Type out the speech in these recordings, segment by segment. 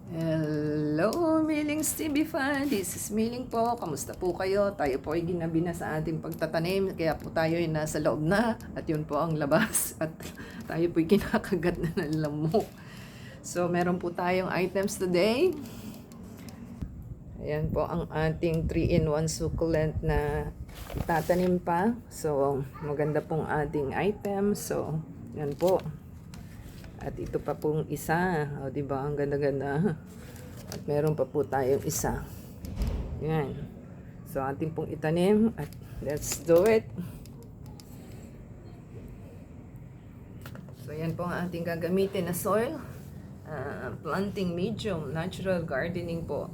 Hello, Miling's TV fan. This is Miling po. Kamusta po kayo? Tayo po ay ginabi na sa ating pagtatanim. Kaya po tayo ay nasa loob na. At yun po ang labas. At tayo po ay kinakagat na ng lamok. So, meron po tayong items today. Ayan po ang ating 3-in-1 succulent na itatanim pa. So, maganda pong ating item. So, yan po. At ito pa pong isa. O, diba? Ang ganda-ganda. At meron pa po tayong isa. Yan. So, ating pong itanim. At let's do it. So, yan po ang ating gagamitin na soil. Planting medium. Natural gardening po.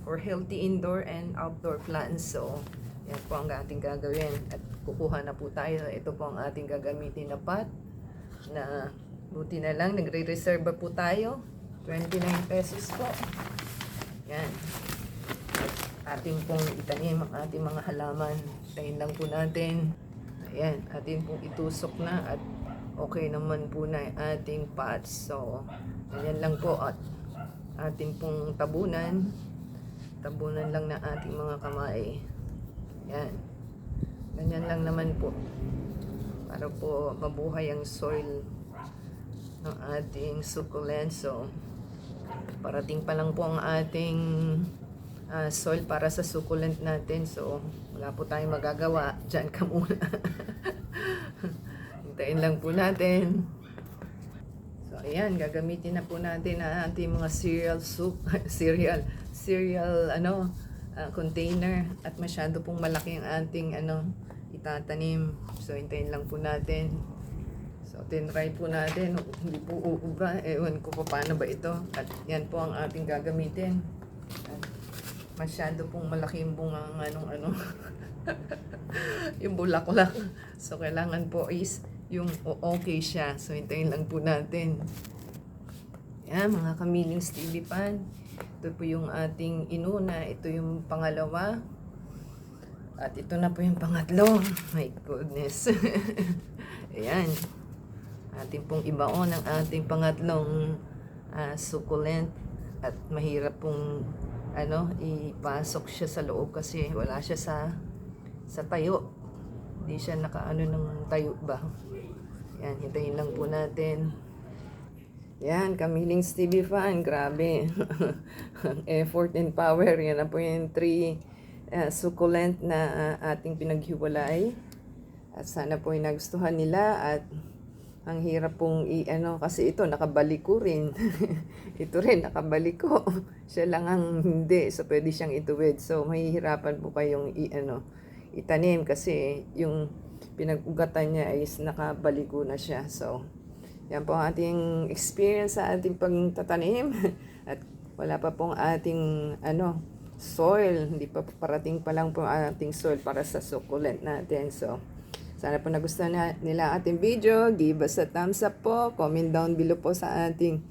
For healthy indoor and outdoor plants. So, yan po ang ating gagawin. At kukuha na po tayo. Ito po ang ating gagamitin na pot. Na buti na lang, nagre-reserve po tayo. 29 pesos po. Yan. At ating pong itanim ang ating mga halaman. Tayin lang po natin. Ayan. Ating pong itusok na. At okay naman po na ating pots. So, ayan lang po. At ating pong tabunan. Tabunan lang na ating mga kamay. Yan. Ganyan lang naman po. Para po mabuhay ang soil ng ating succulent. So, parating pa lang po ang ating soil para sa succulent natin. So, wala po tayong magagawa. Diyan ka muna. Hintayin lang po natin. So, ayan. Gagamitin na po natin ang ating mga cereal container. At masyado pong malaki ang ating itatanim. So, hintayin lang po natin. So, tinry po natin. Hindi po uubra. Ewan ko pa paano ba ito. At yan po ang ating gagamitin. At masyado pong malaki yung bunga ng yung bulaklak. So, kailangan po is yung okay siya. So, hintayin lang po natin. Yan, mga kamilings TV fan. Ito po yung ating inuna. Ito yung pangalawa. At ito na po yung pangatlo. My goodness. Ayan. Ating pong ibaon ang ating pangatlong succulent. At mahirap pong ipasok siya sa loob kasi wala siya sa tayo. Hindi siya nakaano ng tayo ba. Yan, hintayin lang po natin. Yan, Kamilings TV fan. Grabe. Effort and power. Yan na po yung 3 succulent na ating pinaghiwalay. At sana po ay nagustuhan nila. At ang hirap pong kasi ito nakabaliko rin. Ito rin nakabaliko. Siya lang ang hindi. So pwede siyang ituwid. So mahihirapan po kayong itanim kasi yung pinag-ugatan niya is nakabaliko na siya. So yan po ang ating experience sa ating pagtatanim. At wala pa pong ating soil. Hindi pa parating pa lang po ating soil para sa succulent natin. So sana po nagustuhan nila ating video. Give us a thumbs up po. Comment down below po sa ating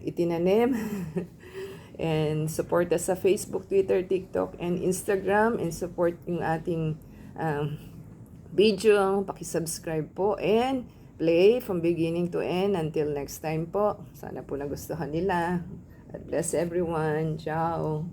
itinanim. And support us sa Facebook, Twitter, TikTok, and Instagram. And support yung ating video. Pakisubscribe po. And play from beginning to end. Until next time po. Sana po nagustuhan nila. God bless everyone. Ciao.